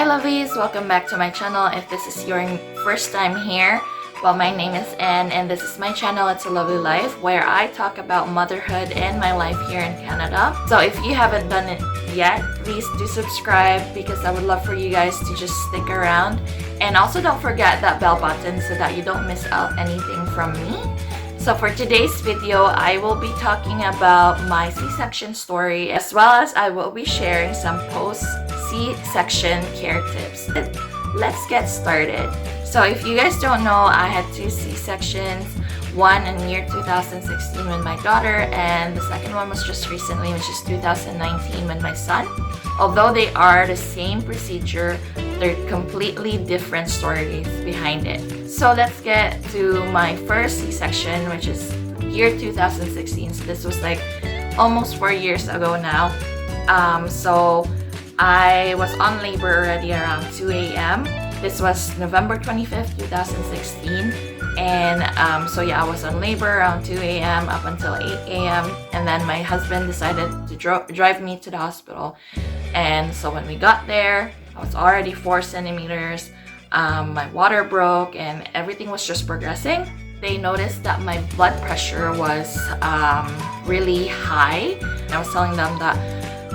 Hi lovelies, welcome back to my channel. If this is your first time here, well, my name is Anne and this is my channel, It's a Lovely Life, where I talk about motherhood and my life here in Canada. So if you haven't done it yet, please do subscribe because I would love for you guys to just stick around. And also don't forget that bell button so that you don't miss out anything from me. So for today's video, I will be talking about my C-section story, as well as I will be sharing some post-C-section care tips. Let's get started. So if you guys don't know, I had two C-sections, one in year 2016 with my daughter, and the second one was just recently, which is 2019 with my son. Although they are the same procedure, they're completely different stories behind it. So let's get to my first C-section, which is year 2016. So this was like almost 4 years ago now. So I was on labor already around 2 a.m. This was November 25th, 2016. And so yeah, I was on labor around 2 a.m. up until 8 a.m. And then my husband decided to drive me to the hospital. And so when we got there, I was already 4 centimeters. My water broke and everything was just progressing. They noticed that my blood pressure was really high. And I was telling them that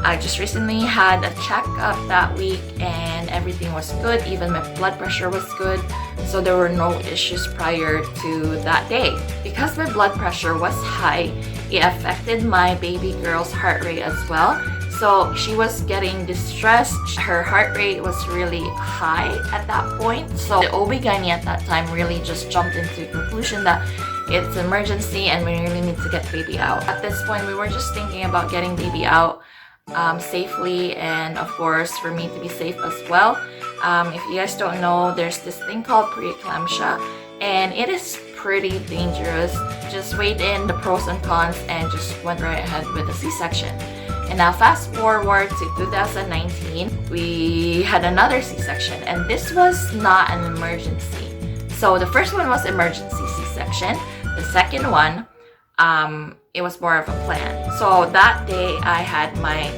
I just recently had a checkup that week and everything was good. Even my blood pressure was good. So there were no issues prior to that day. Because my blood pressure was high, it affected my baby girl's heart rate as well. So she was getting distressed. Her heart rate was really high at that point. So the OB-GYN at that time really just jumped into the conclusion that it's an emergency and we really need to get baby out. At this point, we were just thinking about getting baby out safely, and of course for me to be safe as well. If you guys don't know, there's this thing called preeclampsia and it is pretty dangerous. Just weighed in the pros and cons and just went right ahead with a C-section. And now fast forward to 2019, we had another C-section and this was not an emergency. So the first one was emergency C-section. The second one, it was more of a plan. So that day I had my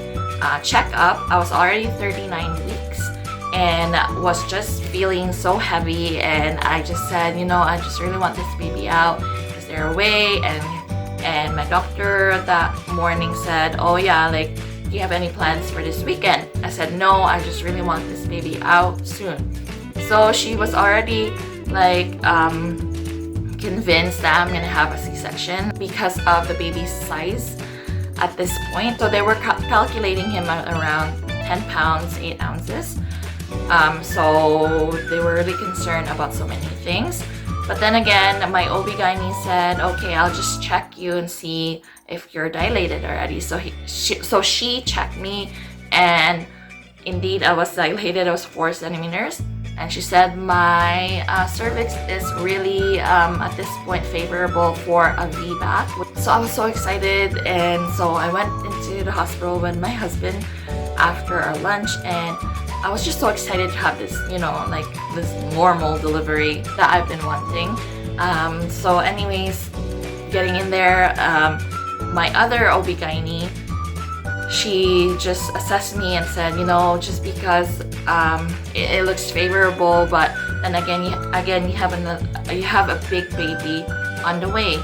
checkup. I was already 39 weeks and was just feeling so heavy, and I just said, you know, I just really want this baby out. Is there a way? And my doctor that morning said, oh yeah, like, do you have any plans for this weekend? I said, no, I just really want this baby out soon. So she was already like convinced that I'm gonna have a C-section because of the baby's size at this point. So they were calculating him at around 10 pounds, 8 ounces. So they were really concerned about so many things. But then again, my OB-GYN said, okay, I'll just check you and see if you're dilated already. So she checked me, and indeed I was dilated. I was 4 centimeters. And she said my cervix is really at this point favorable for a VBAC. So I was so excited, and so I went into the hospital with my husband after our lunch, and I was just so excited to have this, you know, like this normal delivery that I've been wanting. So anyways, getting in there, my other OB-GYN, she just assessed me and said, you know, just because it looks favorable, but then again you have a big baby on the way.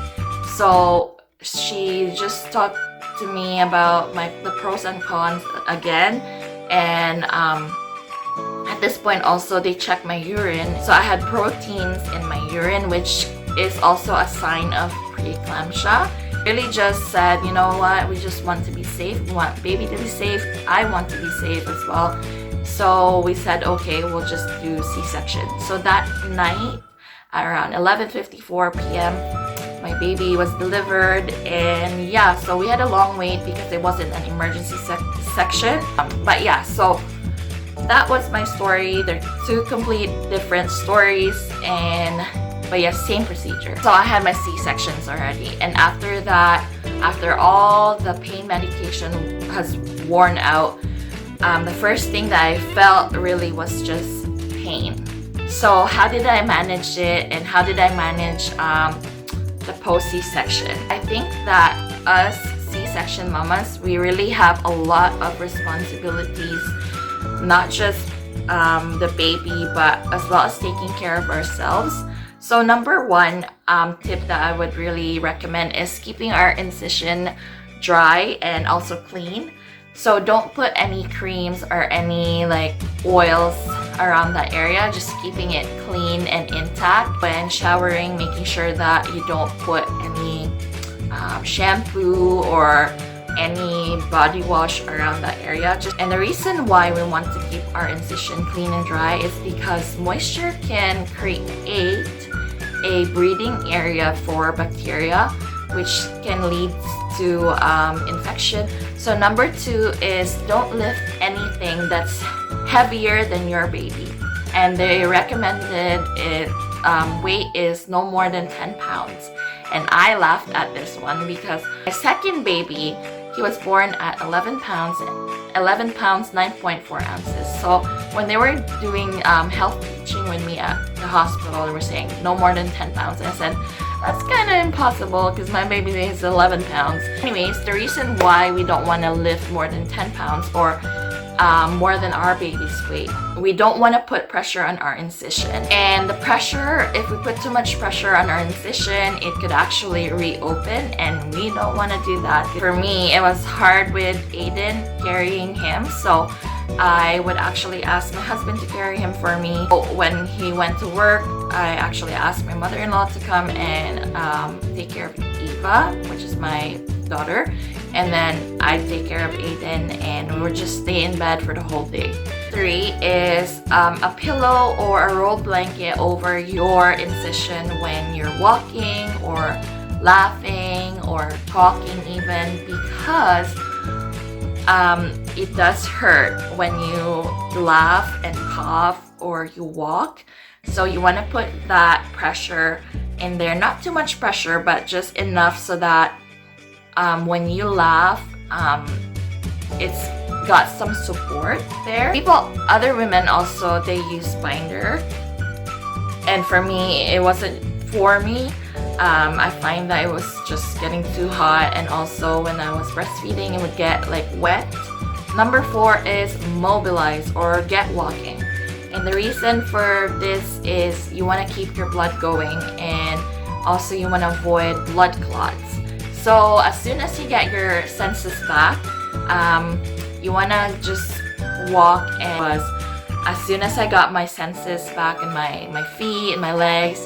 So she just talked to me about the pros and cons again, and at this point also they checked my urine. So I had proteins in my urine, which is also a sign of preeclampsia. Really just said, you know what, we just want to be safe. We want baby to be safe. I want to be safe as well. So we said, okay, we'll just do C-section. So that night, around 11:54 p.m., my baby was delivered. And yeah, so we had a long wait because it wasn't an emergency section. But yeah, so that was my story. They're two complete different stories, but yes, same procedure. So I had my C-sections already, and after that, after all the pain medication has worn out, the first thing that I felt really was just pain. So how did I manage it, and how did I manage the post C-section? I think that us C-section mamas, we really have a lot of responsibilities, not just the baby, but as well as taking care of ourselves. So number one tip that I would really recommend is keeping our incision dry and also clean. So don't put any creams or any like oils around that area, just keeping it clean and intact. When showering, making sure that you don't put any shampoo or any body wash around that area. And the reason why we want to keep our incision clean and dry is because moisture can create a breeding area for bacteria, which can lead to infection. So number two is don't lift anything that's heavier than your baby. And the recommended weight is no more than 10 pounds. And I laughed at this one because my second baby, he was born at 11 pounds 9.4 ounces. So when they were doing health teaching with me at the hospital, they were saying no more than 10 pounds. And I said, that's kind of impossible because my baby is 11 pounds. Anyways, the reason why we don't want to lift more than 10 pounds or more than our baby's weight, we don't want to put pressure on our incision. And the pressure, if we put too much pressure on our incision, it could actually reopen, and we don't want to do that. For me, it was hard with Aiden carrying him, so I would actually ask my husband to carry him for me. When he went to work, I actually asked my mother-in-law to come and take care of Eva, which is my daughter, and then I'd take care of Aiden, and we would just stay in bed for the whole day. 3 is a pillow or a rolled blanket over your incision when you're walking or laughing or talking even, because it does hurt when you laugh and cough or you walk. So you want to put that pressure in there, not too much pressure, but just enough so that when you laugh, it's got some support there. Other women also, they use binder, and for me, it wasn't for me. I find that it was just getting too hot, and also when I was breastfeeding, it would get like wet. Number 4 is mobilize or get walking. And the reason for this is you want to keep your blood going, and also you want to avoid blood clots. So as soon as you get your senses back, you want to just walk. And as soon as I got my senses back in my feet and my legs,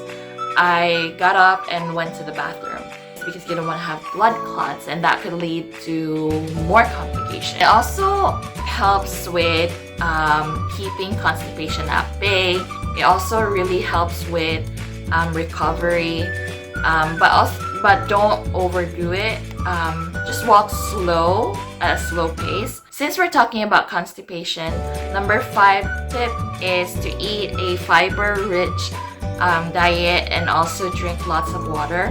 I got up and went to the bathroom because you don't want to have blood clots, and that could lead to more complications. It also helps with keeping constipation at bay. It also really helps with recovery, but don't overdo it. Just walk slow at a slow pace. Since we're talking about constipation, number 5 tip is to eat a fiber-rich diet and also drink lots of water.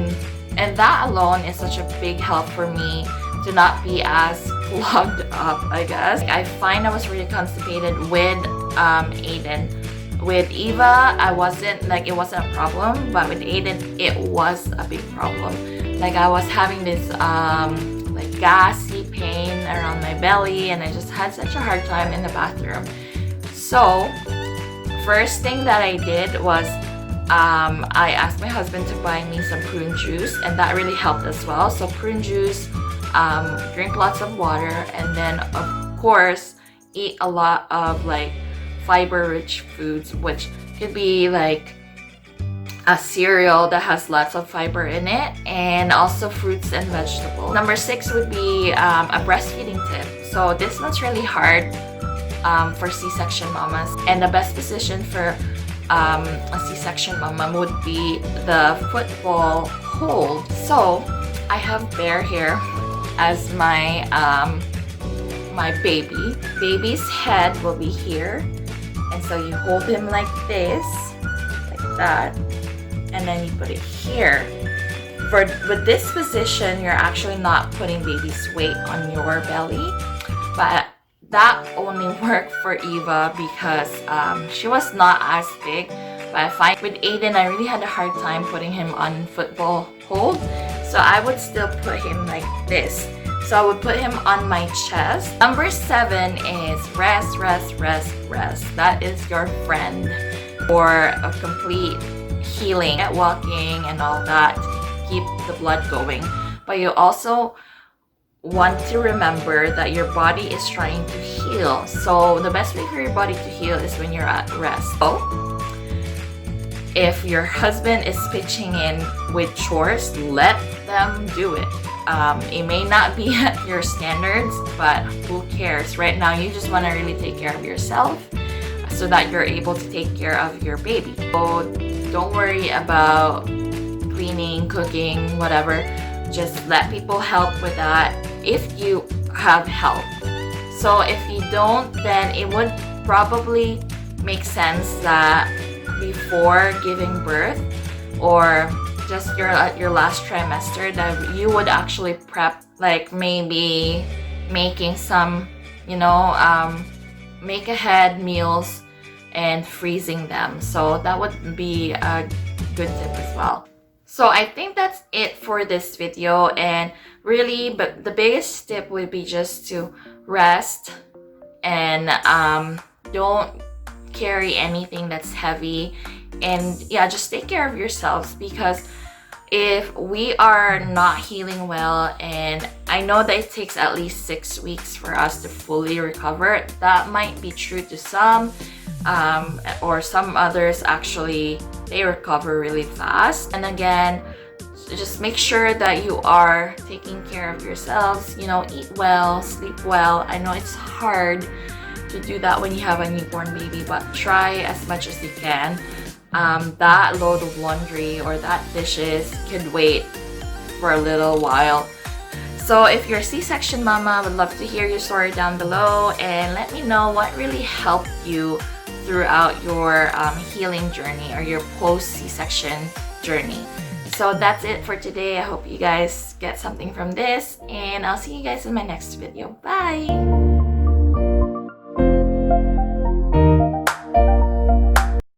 And that alone is such a big help for me to not be as clogged up, I guess. I find I was really constipated with Aiden. With Eva, it wasn't a problem, but with Aiden, it was a big problem. Like I was having this like gassy pain around my belly, and I just had such a hard time in the bathroom. So first thing that I did was I asked my husband to buy me some prune juice, and that really helped as well. So prune juice, drink lots of water, and then of course eat a lot of like fiber-rich foods, which could be like a cereal that has lots of fiber in it, and also fruits and vegetables. Number 6 would be a breastfeeding tip. So this one's really hard for C-section mamas, and the best position for a C-section mama would be the football hold. So I have Bear here as my my baby's head will be here, and so you hold him like this, like that, and then you put it here. With this position, you're actually not putting baby's weight on your belly, but that only worked for Eva because she was not as big. But I find with Aiden, I really had a hard time putting him on football hold, so I would still put him like this. So I would put him on my chest. Number 7 is rest, rest, rest, rest. That is your friend for a complete healing, walking and all that, keep the blood going. But you also want to remember that your body is trying to heal. So the best way for your body to heal is when you're at rest. So if your husband is pitching in with chores, let them do it. It may not be at your standards, but who cares? Right now, you just want to really take care of yourself so that you're able to take care of your baby. So don't worry about cleaning, cooking, whatever. Just let people help with that if you have help. So if you don't, then it would probably make sense that before giving birth or just your last trimester, that you would actually prep, like maybe making some, make ahead meals and freezing them. So that would be a good tip as well. So I think that's it for this video, and really, but the biggest tip would be just to rest and don't carry anything that's heavy, and yeah, just take care of yourselves, because if we are not healing well, and I know that it takes at least 6 weeks for us to fully recover, that might be true to some, or some others actually they recover really fast. And again, just make sure that you are taking care of yourselves, eat well, sleep well. I know it's hard to do that when you have a newborn baby, but try as much as you can. That load of laundry or that dishes could wait for a little while. So if you're a C-section mama, I would love to hear your story down below, and let me know what really helped you throughout your healing journey or your post C-section journey. So that's it for today. I hope you guys get something from this, and I'll see you guys in my next video. Bye!